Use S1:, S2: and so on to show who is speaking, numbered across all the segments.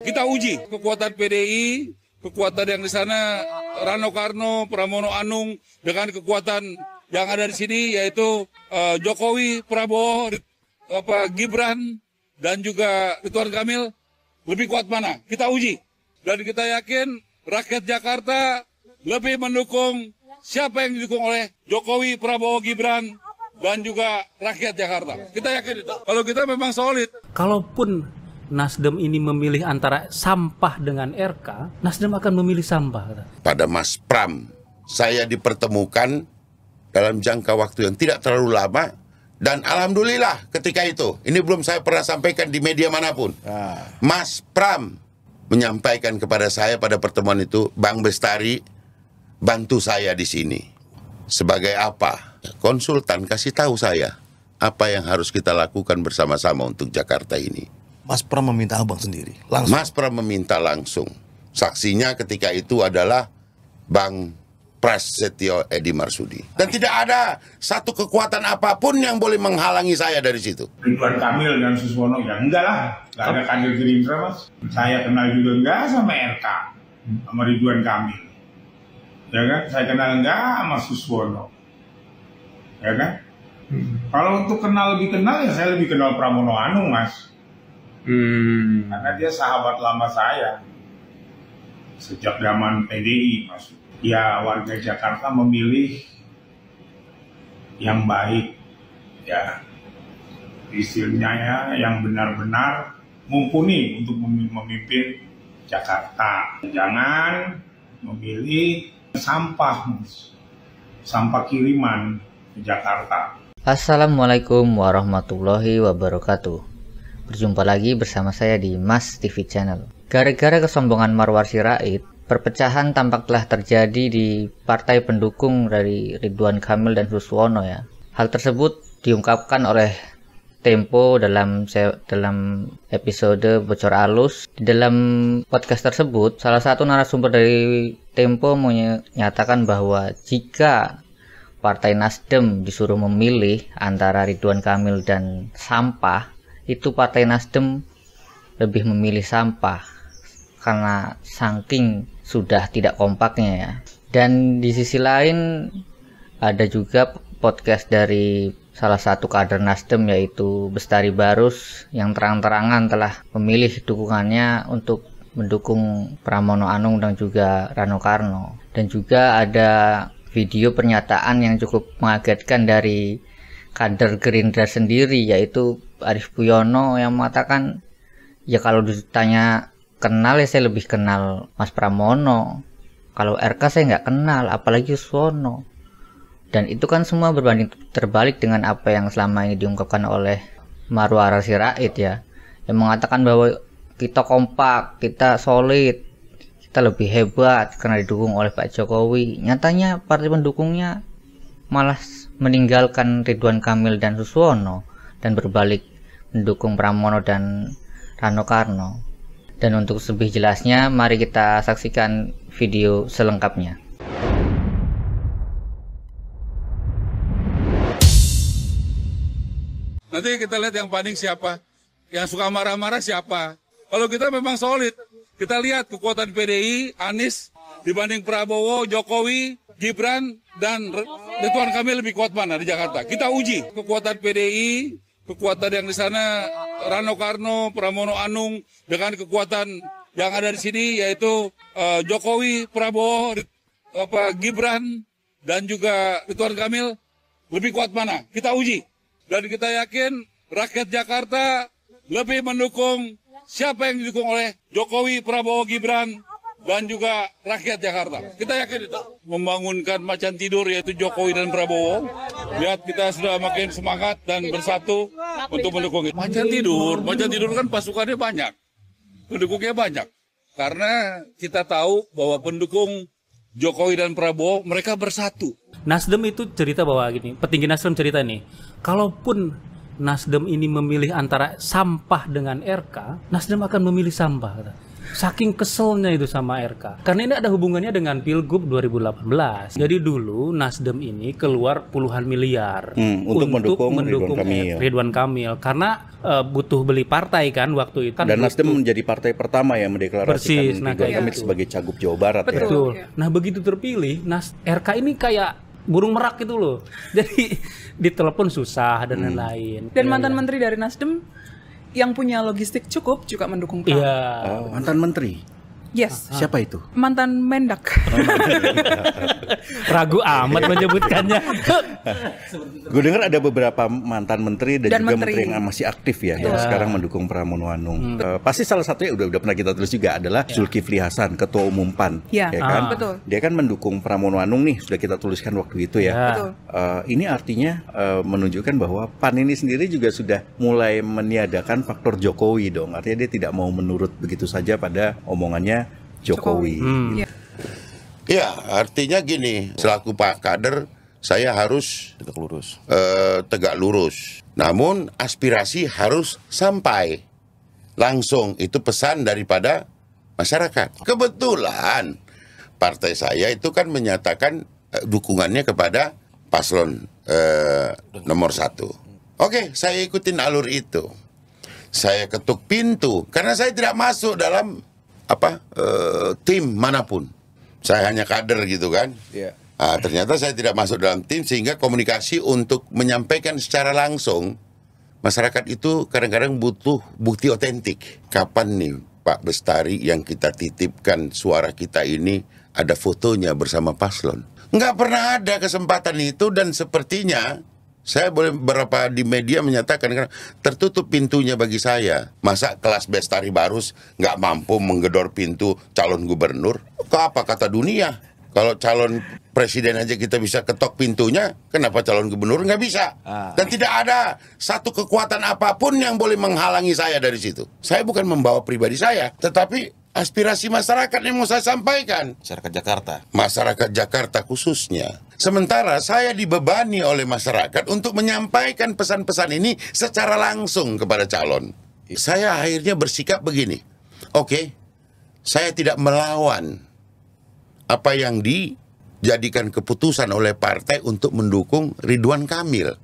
S1: Kita uji kekuatan PDI, kekuatan yang di sana Rano Karno, Pramono Anung, dengan kekuatan yang ada di sini yaitu Jokowi, Prabowo, Gibran, dan juga Ridwan Kamil. Lebih kuat mana? Kita uji. Dan kita yakin rakyat Jakarta lebih mendukung siapa yang didukung oleh Jokowi, Prabowo, Gibran, dan juga rakyat Jakarta. Kita yakin itu. Kalau kita memang solid.
S2: Kalaupun Nasdem ini memilih antara sampah dengan RK, Nasdem akan memilih sampah.
S3: Pada Mas Pram, saya dipertemukan dalam jangka waktu yang tidak terlalu lama. Dan alhamdulillah ketika itu, ini belum saya pernah sampaikan di media manapun. Mas Pram menyampaikan kepada saya pada pertemuan itu, Bang Bestari, bantu saya di sini. Sebagai apa? Konsultan kasih tahu saya apa yang harus kita lakukan bersama-sama untuk Jakarta ini.
S4: Mas Pram meminta abang sendiri langsung.
S3: Mas Pram meminta langsung. Saksinya ketika itu adalah Bang Prasetyo Edi Marsudi. Dan tidak ada satu kekuatan apapun yang boleh menghalangi saya dari situ.
S5: Ridwan Kamil dan Suswono, ya enggak lah. Enggak ada kader Gerindra, Mas. Saya kenal juga enggak sama RK, sama Ridwan Kamil. Ya kan? Saya kenal enggak sama Suswono. Ya kan? Kalau untuk kenal lebih kenal, ya saya lebih kenal Pramono Anung, Mas. Karena dia sahabat lama saya. Sejak zaman PDI, Mas. Ya, warga Jakarta memilih yang baik, ya, istilahnya ya, yang benar-benar mumpuni untuk memimpin Jakarta. Jangan memilih sampah kiriman ke Jakarta.
S6: Assalamualaikum warahmatullahi wabarakatuh. Berjumpa lagi bersama saya di Mas TV Channel. Gara-gara kesombongan Marwar Sirait, perpecahan tampak telah terjadi di partai pendukung dari Ridwan Kamil dan Suswono ya. Hal tersebut diungkapkan oleh Tempo dalam episode Bocor Alus. Di dalam podcast tersebut, salah satu narasumber dari Tempo menyatakan bahwa jika Partai Nasdem disuruh memilih antara Ridwan Kamil dan sampah, itu Partai Nasdem lebih memilih sampah karena saking sudah tidak kompaknya ya. Dan di sisi lain ada juga podcast dari salah satu kader Nasdem yaitu Bestari Barus yang terang-terangan telah memilih dukungannya untuk mendukung Pramono Anung dan juga Rano Karno. Dan juga ada video pernyataan yang cukup mengagetkan dari kader Gerindra sendiri yaitu Arief Puyono yang mengatakan ya kalau ditanya kenal ya saya lebih kenal Mas Pramono, kalau RK saya nggak kenal apalagi Suswono. Dan itu kan semua berbanding terbalik dengan apa yang selama ini diungkapkan oleh Marwar Sirait ya, yang mengatakan bahwa kita kompak, kita solid, kita lebih hebat karena didukung oleh Pak Jokowi. Nyatanya partai pendukungnya malah meninggalkan Ridwan Kamil dan Suswono dan berbalik mendukung Pramono dan Rano Karno. Dan untuk lebih jelasnya, mari kita saksikan video selengkapnya.
S1: Nanti kita lihat yang paling siapa, yang suka marah-marah siapa. Kalau kita memang solid, kita lihat kekuatan PDI, Anies dibanding Prabowo, Jokowi, Gibran, dan Ridwan Kamil lebih kuat mana di Jakarta. Kita uji kekuatan PDI, kekuatan yang di sana Rano Karno, Pramono Anung, dengan kekuatan yang ada di sini yaitu Jokowi, Prabowo, Gibran, dan juga Ridwan Kamil. Lebih kuat mana? Kita uji. Dan kita yakin rakyat Jakarta lebih mendukung siapa yang didukung oleh Jokowi, Prabowo, Gibran, dan juga rakyat Jakarta. Kita yakin itu. Membangunkan macan tidur yaitu Jokowi dan Prabowo. Lihat kita sudah makin semangat dan bersatu untuk mendukung itu. Macan tidur kan pasukannya banyak. Pendukungnya banyak. Karena kita tahu bahwa pendukung Jokowi dan Prabowo mereka bersatu.
S2: Nasdem itu cerita bahwa gini, petinggi Nasdem cerita nih, kalaupun Nasdem ini memilih antara sampah dengan RK, Nasdem akan memilih sampah. Saking keselnya itu sama RK. Karena ini ada hubungannya dengan Pilgub 2018. Jadi dulu Nasdem ini keluar puluhan miliar
S7: untuk mendukung
S2: Ridwan Kamil. Karena butuh beli partai kan waktu itu.
S7: Dan Nasdem menjadi partai pertama yang mendeklarasikan Ridwan Kamil sebagai Cagup Jawa Barat.
S2: Betul. Ya. Nah begitu terpilih, RK ini kayak burung merak gitu loh. Jadi ditelepon susah dan lain-lain.
S8: Dan mantan menteri dari Nasdem yang punya logistik cukup juga mendukung Pram.
S2: Iya.
S7: Mantan menteri.
S8: Yes.
S7: Siapa itu?
S8: Mantan Mendak.
S2: Ragu amat menyebutkannya.
S7: Gue dengar ada beberapa mantan menteri dan juga menteri yang masih aktif ya, yang sekarang mendukung Pramono Anung. Pasti salah satunya udah pernah kita tulis juga adalah Zulkifli Hasan, Ketua Umum PAN.
S8: Ya
S7: kan?
S8: Betul.
S7: Dia kan mendukung Pramono Anung nih, sudah kita tuliskan waktu itu ya.
S8: Betul.
S7: Ini artinya menunjukkan bahwa PAN ini sendiri juga sudah mulai meniadakan faktor Jokowi dong. Artinya dia tidak mau menurut begitu saja pada omongannya Jokowi.
S3: Ya, artinya gini, selaku Pak Kader, saya harus tegak lurus. Namun aspirasi harus sampai langsung, itu pesan daripada masyarakat. Kebetulan partai saya itu kan menyatakan dukungannya kepada paslon nomor 1. Oke, saya ikutin alur itu. Saya ketuk pintu karena saya tidak masuk dalam tim manapun. Saya hanya kader gitu kan. Nah, ternyata saya tidak masuk dalam tim, sehingga komunikasi untuk menyampaikan secara langsung, masyarakat itu kadang-kadang butuh bukti otentik. Kapan nih Pak Bestari yang kita titipkan suara kita ini ada fotonya bersama paslon? Nggak pernah ada kesempatan itu, dan sepertinya saya boleh beberapa di media menyatakan karena tertutup pintunya bagi saya. Masa kelas Bestari Barus nggak mampu menggedor pintu calon gubernur? Apa kata dunia? Kalau calon presiden aja kita bisa ketok pintunya, kenapa calon gubernur nggak bisa? Dan tidak ada satu kekuatan apapun yang boleh menghalangi saya dari situ. Saya bukan membawa pribadi saya, tetapi aspirasi masyarakat yang mau saya sampaikan.
S4: Masyarakat Jakarta.
S3: Masyarakat Jakarta khususnya. Sementara saya dibebani oleh masyarakat untuk menyampaikan pesan-pesan ini secara langsung kepada calon. Saya akhirnya bersikap begini. Oke, saya tidak melawan apa yang dijadikan keputusan oleh partai untuk mendukung Ridwan Kamil.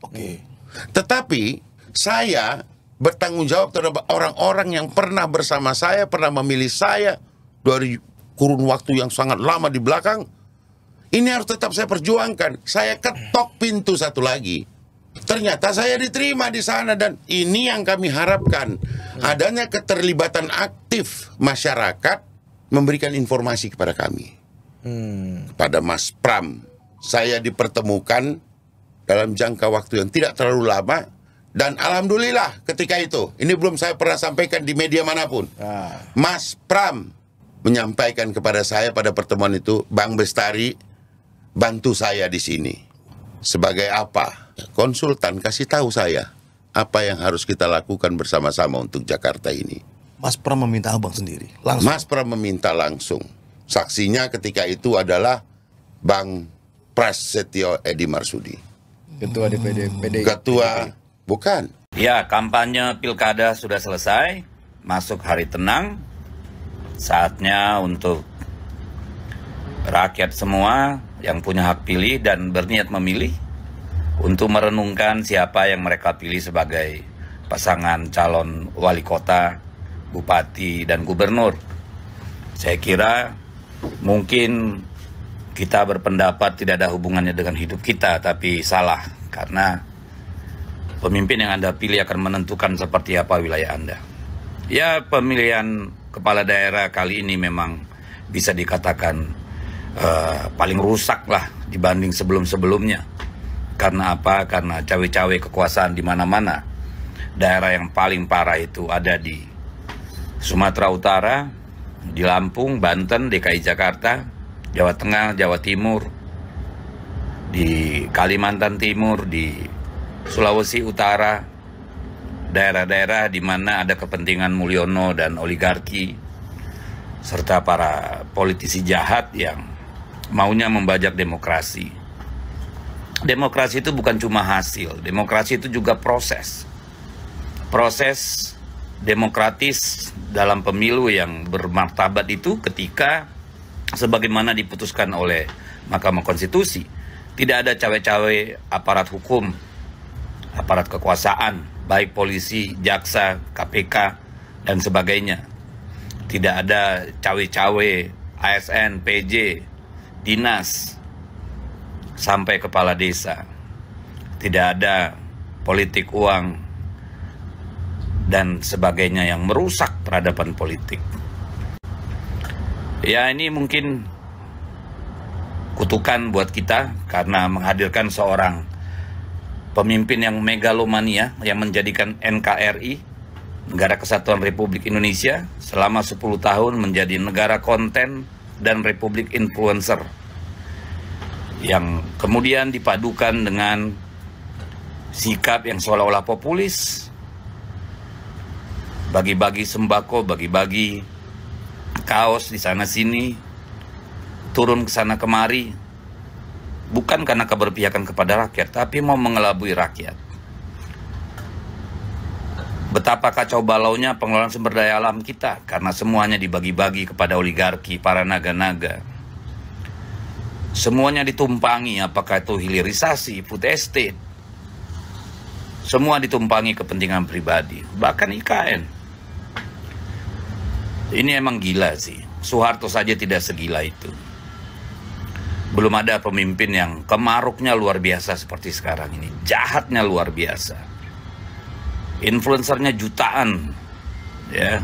S3: Tetapi saya bertanggung jawab terhadap orang-orang yang pernah bersama saya, pernah memilih saya dari kurun waktu yang sangat lama di belakang. Ini harus tetap saya perjuangkan. Saya ketok pintu satu lagi. Ternyata saya diterima di sana, dan ini yang kami harapkan. Adanya keterlibatan aktif masyarakat memberikan informasi kepada kami. Kepada Mas Pram. Saya dipertemukan dalam jangka waktu yang tidak terlalu lama. Dan alhamdulillah ketika itu, ini belum saya pernah sampaikan di media manapun. Mas Pram menyampaikan kepada saya pada pertemuan itu, Bang Bestari, bantu saya di sini. Sebagai apa? Konsultan, kasih tahu saya apa yang harus kita lakukan bersama-sama untuk Jakarta ini.
S4: Mas Pram meminta abang sendiri, langsung.
S3: Mas Pram meminta langsung. Saksinya ketika itu adalah Bang Prasetyo Edi Marsudi.
S4: Ketua DPD.
S3: Ketua, bukan.
S9: Ya, kampanye pilkada sudah selesai, masuk hari tenang. Saatnya untuk rakyat semua yang punya hak pilih dan berniat memilih untuk merenungkan siapa yang mereka pilih sebagai pasangan calon wali kota, bupati, dan gubernur. Saya kira mungkin kita berpendapat tidak ada hubungannya dengan hidup kita, tapi salah, karena pemimpin yang Anda pilih akan menentukan seperti apa wilayah Anda. Ya, pemilihan kepala daerah kali ini memang bisa dikatakan paling rusak lah dibanding sebelum-sebelumnya. Karena apa? Karena cawe-cawe kekuasaan di mana-mana. Daerah yang paling parah itu ada di Sumatera Utara, di Lampung, Banten, DKI Jakarta, Jawa Tengah, Jawa Timur, di Kalimantan Timur, di Sulawesi Utara, daerah-daerah di mana ada kepentingan Mulyono dan oligarki, serta para politisi jahat yang maunya membajak demokrasi. Demokrasi itu bukan cuma hasil, demokrasi itu juga proses. Proses demokratis dalam pemilu yang bermartabat itu ketika sebagaimana diputuskan oleh Mahkamah Konstitusi, tidak ada cawe-cawe aparat hukum, aparat kekuasaan, baik polisi, jaksa, KPK, dan sebagainya. Tidak ada cawe-cawe ASN, PJ, dinas, sampai kepala desa. Tidak ada politik uang dan sebagainya yang merusak peradaban politik. Ya, ini mungkin kutukan buat kita karena menghadirkan seorang pemimpin yang megalomania yang menjadikan NKRI, Negara Kesatuan Republik Indonesia, selama 10 tahun menjadi negara konten dan republik influencer yang kemudian dipadukan dengan sikap yang seolah-olah populis, bagi-bagi sembako, bagi-bagi kaos di sana-sini, turun ke sana kemari, bukan karena keberpihakan kepada rakyat, tapi mau mengelabui rakyat. Betapa kacau balaunya pengelolaan sumber daya alam kita, karena semuanya dibagi-bagi kepada oligarki, para naga-naga. Semuanya ditumpangi, apakah itu hilirisasi, food estate. Semua ditumpangi kepentingan pribadi, bahkan IKN. Ini emang gila sih. Soeharto saja tidak segila itu. Belum ada pemimpin yang kemaruknya luar biasa seperti sekarang ini. Jahatnya luar biasa. Influencernya jutaan. Ya,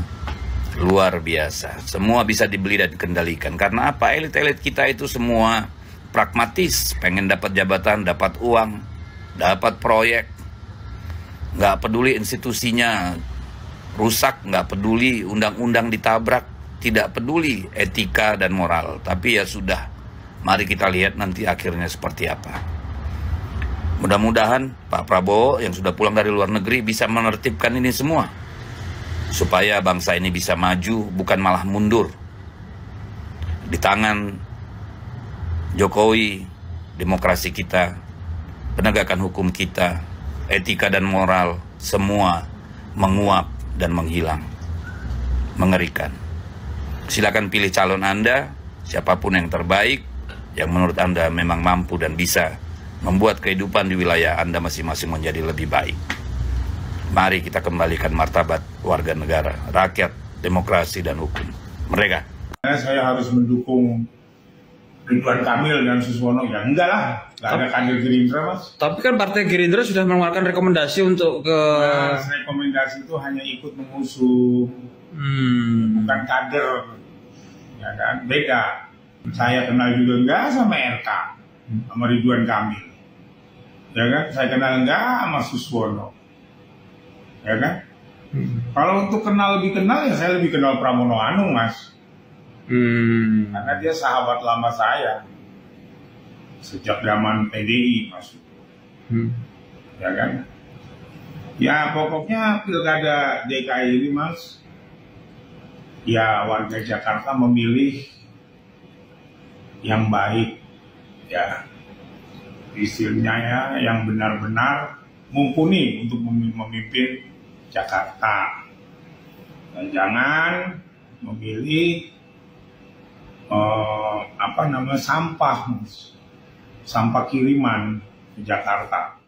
S9: luar biasa. Semua bisa dibeli dan dikendalikan. Karena apa? Elit-elit kita itu semua pragmatis. Pengen dapat jabatan, dapat uang, dapat proyek. Nggak peduli institusinya rusak, nggak peduli undang-undang ditabrak, tidak peduli etika dan moral. Tapi ya sudah, mari kita lihat nanti akhirnya seperti apa. Mudah-mudahan Pak Prabowo yang sudah pulang dari luar negeri bisa menertibkan ini semua, supaya bangsa ini bisa maju, bukan malah mundur. Di tangan Jokowi, demokrasi kita, penegakan hukum kita, etika dan moral, semua menguap dan menghilang. Mengerikan. Silakan pilih calon Anda, siapapun yang terbaik, yang menurut Anda memang mampu dan bisa membuat kehidupan di wilayah Anda masing-masing menjadi lebih baik. Mari kita kembalikan martabat warga negara, rakyat, demokrasi, dan hukum. Mereka.
S5: Saya harus mendukung Ridwan Kamil dan Suswono. Ya enggak lah, nggak ada kader Gerindra, Mas.
S2: Tapi kan Partai Gerindra sudah mengeluarkan rekomendasi untuk ke...
S5: Nah, rekomendasi itu hanya ikut mengusung, bukan kader. Ya kan, beda. Saya kenal juga enggak sama RK, sama Ridwan Kamil. Ya kan, saya kenal enggak sama Suswono. Ya kan? Kalau untuk kenal lebih kenal, ya saya lebih kenal Pramono Anung, Mas. Karena dia sahabat lama saya sejak zaman PDI, Mas. Ya kan? Ya pokoknya pilkada DKI ini, Mas, ya warga Jakarta memilih yang baik, ya istilahnya ya, yang benar-benar mumpuni untuk memimpin Jakarta. Dan jangan memilih sampah kiriman ke Jakarta.